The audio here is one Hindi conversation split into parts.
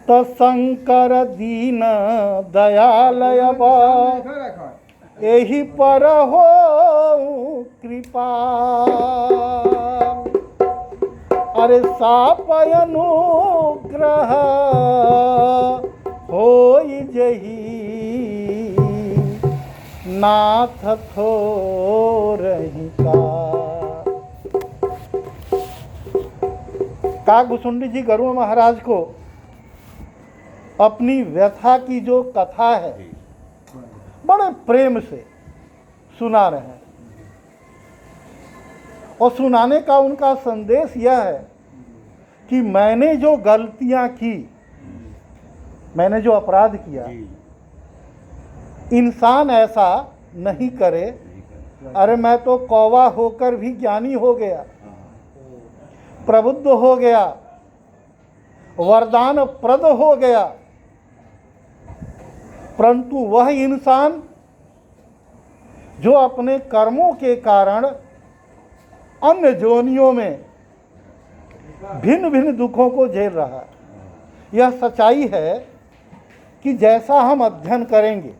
शंकर दीन दयालय एहि पर हो कृपा। अरे सापय अनुग्रह होई जही नाथ थोरहि का। काकभुसुंडी जी गरुड़ महाराज को अपनी व्यथा की जो कथा है बड़े प्रेम से सुना रहे हैं, और सुनाने का उनका संदेश यह है कि मैंने जो गलतियां की, मैंने जो अपराध किया, इंसान ऐसा नहीं करे। अरे मैं तो कौवा होकर भी ज्ञानी हो गया, प्रबुद्ध हो गया, वरदान प्रद हो गया, परंतु वह इंसान जो अपने कर्मों के कारण अन्य जोनियों में भिन्न भिन्न दुखों को झेल रहा है। यह सच्चाई है कि जैसा हम अध्ययन करेंगे,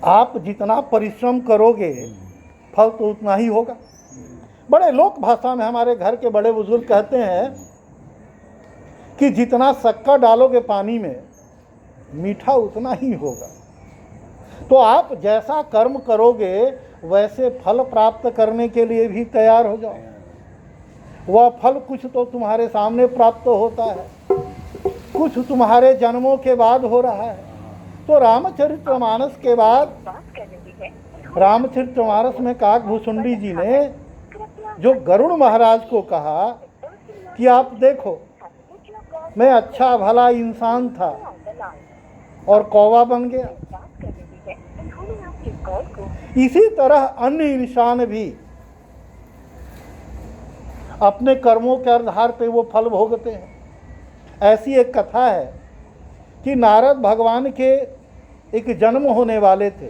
आप जितना परिश्रम करोगे फल तो उतना ही होगा। बड़े लोक भाषा में हमारे घर के बड़े बुजुर्ग कहते हैं कि जितना शक्कर डालोगे पानी में मीठा उतना ही होगा। तो आप जैसा कर्म करोगे वैसे फल प्राप्त करने के लिए भी तैयार हो जाओ। वह फल कुछ तो तुम्हारे सामने प्राप्त होता है, कुछ तुम्हारे जन्मों के बाद हो रहा है। तो रामचरितमानस के बाद, रामचरितमानस में काकभुसुंडी जी ने जो गरुड़ महाराज को कहा कि आप देखो, मैं अच्छा भला इंसान था और कौवा बन गया, इसी तरह अन्य इंसान भी अपने कर्मों के आधार पे वो फल भोगते हैं। ऐसी एक कथा है कि नारद भगवान के एक जन्म होने वाले थे।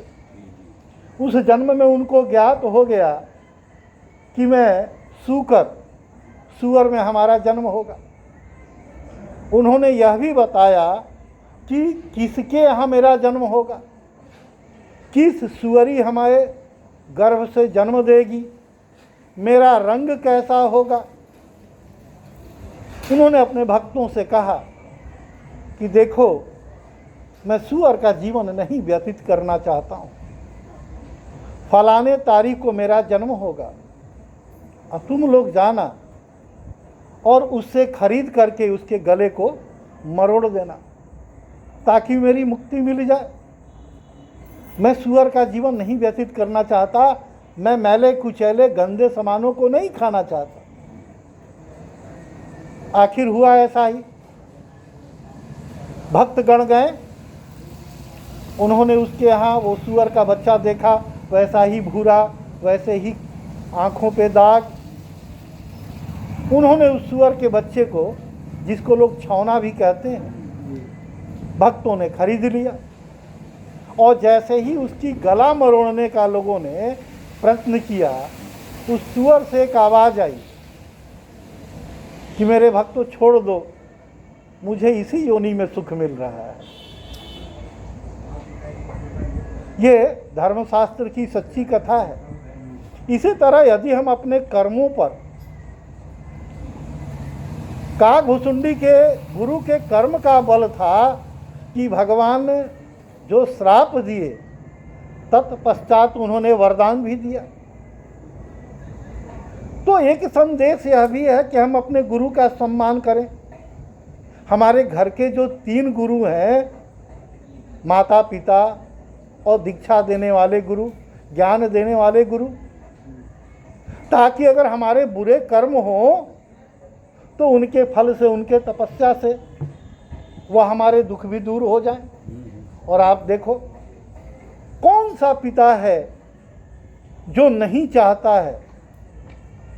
उस जन्म में उनको ज्ञात हो गया कि मैं सुअर में हमारा जन्म होगा। उन्होंने यह भी बताया कि किसके यहाँ मेरा जन्म होगा, किस सुअरी हमारे गर्भ से जन्म देगी, मेरा रंग कैसा होगा। उन्होंने अपने भक्तों से कहा कि देखो, मैं सुअर का जीवन नहीं व्यतीत करना चाहता हूँ, फलाने तारीख को मेरा जन्म होगा, अब तुम लोग जाना और उससे खरीद करके उसके गले को मरोड़ देना ताकि मेरी मुक्ति मिल जाए। मैं सुअर का जीवन नहीं व्यतीत करना चाहता, मैं मैले कुचैले गंदे सामानों को नहीं खाना चाहता। आखिर हुआ ऐसा ही। भक्तगण गए, उन्होंने उसके यहाँ वो सुअर का बच्चा देखा, वैसा ही भूरा, वैसे ही आँखों पे दाग। उन्होंने उस सुअर के बच्चे को, जिसको लोग छौना भी कहते हैं, भक्तों ने खरीद लिया। और जैसे ही उसकी गला मरोड़ने का लोगों ने प्रयत्न किया, उस सुअर से एक आवाज़ आई कि मेरे भक्तों छोड़ दो, मुझे इसी योनि में सुख मिल रहा है। ये धर्मशास्त्र की सच्ची कथा है। इसी तरह यदि हम अपने कर्मों पर, काकभुसुंडी के गुरु के कर्म का बल था कि भगवान ने जो श्राप दिए, तत्पश्चात उन्होंने वरदान भी दिया। तो एक संदेश यह भी है कि हम अपने गुरु का सम्मान करें। हमारे घर के जो 3 गुरु हैं, माता पिता और दीक्षा देने वाले गुरु, ज्ञान देने वाले गुरु, ताकि अगर हमारे बुरे कर्म हो तो उनके फल से, उनके तपस्या से वह हमारे दुख भी दूर हो जाए। और आप देखो, कौन सा पिता है जो नहीं चाहता है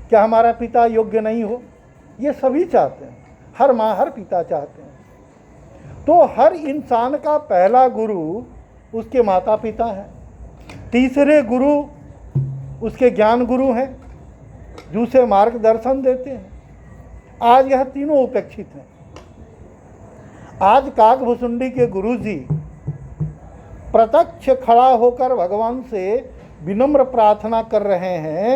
कि हमारा पिता योग्य नहीं हो? ये सभी चाहते हैं, हर माँ हर पिता चाहते हैं। तो हर इंसान का पहला गुरु उसके माता पिता हैं, तीसरे गुरु उसके ज्ञान गुरु हैं जो उसे मार्गदर्शन देते हैं। आज यह तीनों उपेक्षित हैं। आज काकभुसुंडी के गुरुजी प्रत्यक्ष खड़ा होकर भगवान से विनम्र प्रार्थना कर रहे हैं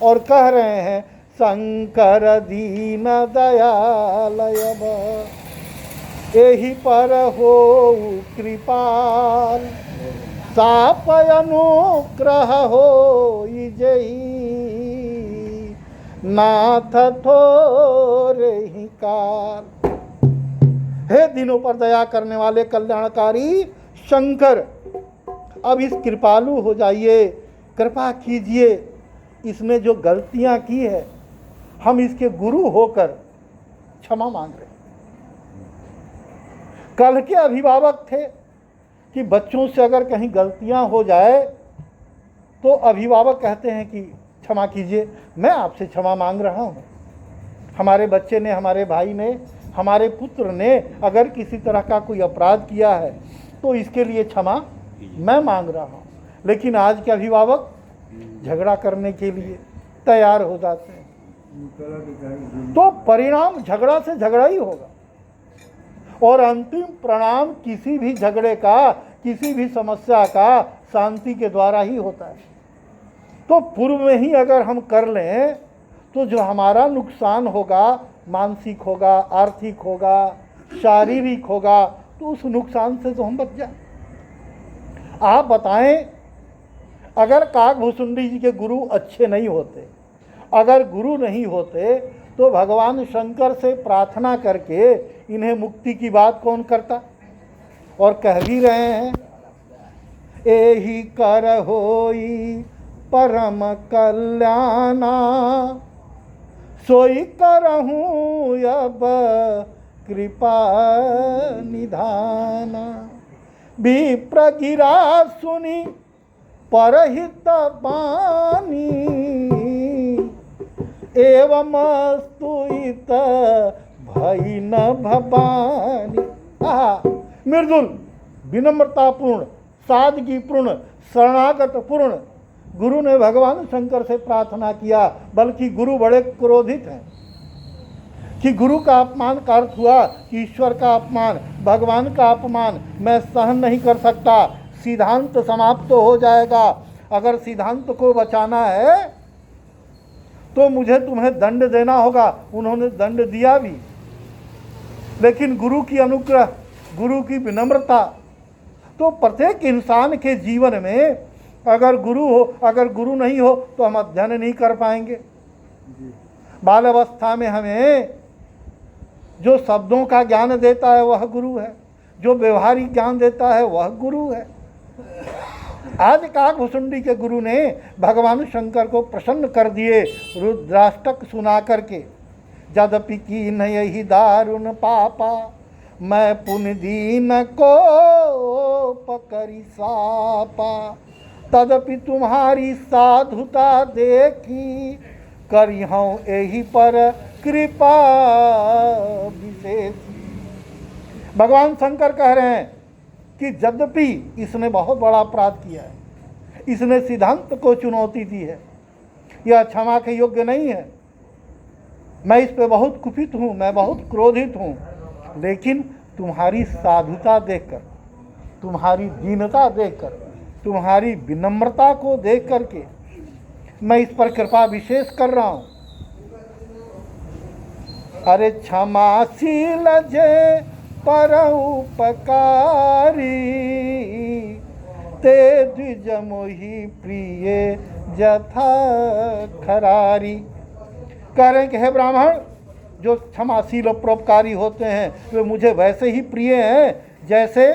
और कह रहे हैं, शंकर दीन दयालय एहि पर हो कृपाल, सापय अनुग्रह हो जई, नाथ थोरे ही काल। हे दिनों पर दया करने वाले कल्याणकारी शंकर, अब इस कृपालु हो जाइए, कृपा कीजिए। इसने जो गलतियां की है हम इसके गुरु होकर क्षमा मांग रहे हैं। कल के अभिभावक थे कि बच्चों से अगर कहीं गलतियां हो जाए तो अभिभावक कहते हैं कि क्षमा कीजिए, मैं आपसे क्षमा मांग रहा हूं। हमारे बच्चे ने, हमारे भाई ने, हमारे पुत्र ने अगर किसी तरह का कोई अपराध किया है तो इसके लिए क्षमा मैं मांग रहा हूं। लेकिन आज के अभिभावक झगड़ा करने के लिए तैयार हो जाते हैं, तो परिणाम झगड़ा से झगड़ा ही होगा और अंतिम परिणाम किसी भी झगड़े का, किसी भी समस्या का शांति के द्वारा ही होता है। तो पूर्व में ही अगर हम कर लें तो जो हमारा नुकसान होगा, मानसिक होगा, आर्थिक होगा, शारीरिक होगा, तो उस नुकसान से तो हम बच जाए। आप बताएं, अगर काकभुसुंडी जी के गुरु अच्छे नहीं होते, अगर गुरु नहीं होते तो भगवान शंकर से प्रार्थना करके इन्हें मुक्ति की बात कौन करता। और कह भी रहे हैं, एहि कर होई परम कल्याणा, सोई करहूँ अब कृपा निधाना। विप्र गिरा सुनी परहित बानी, एवं स्तुत भई न भवानी। मृदुल, विनम्रतापूर्ण, सादगीपूर्ण, शरणागत पूर्ण गुरु ने भगवान शंकर से प्रार्थना किया। बल्कि गुरु बड़े क्रोधित हैं कि गुरु का अपमान का अर्थ हुआ कि ईश्वर का अपमान, भगवान का अपमान मैं सहन नहीं कर सकता, सिद्धांत समाप्त हो जाएगा। अगर सिद्धांत को बचाना है तो मुझे तुम्हें दंड देना होगा। उन्होंने दंड दिया भी, लेकिन गुरु की अनुग्रह, गुरु की विनम्रता। तो प्रत्येक इंसान के जीवन में अगर गुरु हो, अगर गुरु नहीं हो तो हम अध्ययन नहीं कर पाएंगे। बाल अवस्था में हमें जो शब्दों का ज्ञान देता है वह गुरु है, जो व्यवहारिक ज्ञान देता है वह गुरु है। आज काकभुसुंडी के गुरु ने भगवान शंकर को प्रसन्न कर दिए रुद्राष्टक सुना करके। यद्यपि कीन यही दारुण पापा, मैं पुण्य दीन को पकड़ी सापा। तदपि तुम्हारी साधुता देखी, करी हूँ यही पर कृपा विशेष। भगवान शंकर कह रहे हैं कि यद्यपि इसने बहुत बड़ा अपराध किया है, इसने सिद्धांत को चुनौती दी है, यह क्षमा के योग्य नहीं है, मैं इस पे बहुत कुपित हूँ, मैं बहुत क्रोधित हूँ। लेकिन तुम्हारी साधुता देखकर, तुम्हारी दीनता देखकर, तुम्हारी विनम्रता को देख करके मैं इस पर कृपा विशेष कर रहा हूँ। अरे क्षमाशील जे पर उपकारी, ते द्विज मोहि प्रिय जथा खरारी। कह रहे हैं कि हे ब्राह्मण, जो क्षमाशील और परोपकारी होते हैं वे मुझे वैसे ही प्रिय हैं जैसे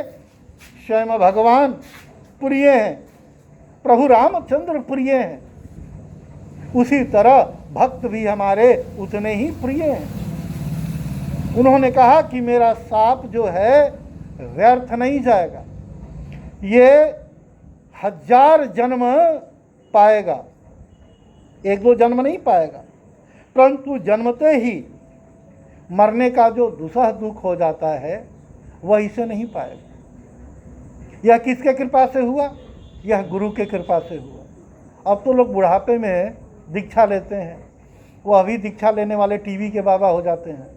स्वयं भगवान प्रिय हैं, प्रभु रामचंद्र प्रिय हैं। उसी तरह भक्त भी हमारे उतने ही प्रिय हैं। उन्होंने कहा कि मेरा साप जो है व्यर्थ नहीं जाएगा, ये 1000 जन्म पाएगा, 1-2 जन्म नहीं पाएगा, परंतु जन्मते ही मरने का जो दुसह दुख हो जाता है वह इसे नहीं पाएगा। यह किसके कृपा से हुआ? यह गुरु के कृपा से हुआ। अब तो लोग बुढ़ापे में दीक्षा लेते हैं, वो अभी दीक्षा लेने वाले टीवी के बाबा हो जाते हैं,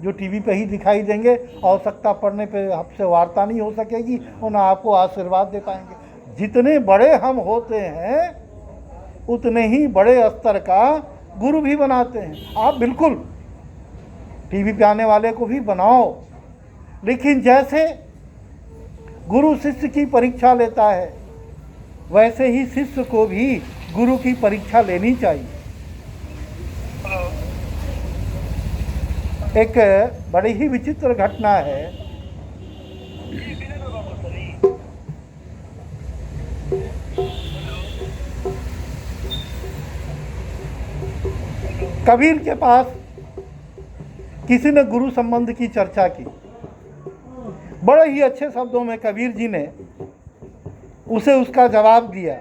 जो टीवी पे ही दिखाई देंगे, आवश्यकता पड़ने पे आपसे वार्ता नहीं हो सकेगी और ना आपको आशीर्वाद दे पाएंगे। जितने बड़े हम होते हैं उतने ही बड़े स्तर का गुरु भी बनाते हैं। आप बिल्कुल टीवी पे आने वाले को भी बनाओ, लेकिन जैसे गुरु शिष्य की परीक्षा लेता है वैसे ही शिष्य को भी गुरु की परीक्षा लेनी चाहिए। एक बड़ी ही विचित्र घटना है। कबीर के पास किसी ने गुरु संबंध की चर्चा की। बड़े ही अच्छे शब्दों में कबीर जी ने उसे उसका जवाब दिया।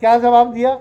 क्या जवाब दिया?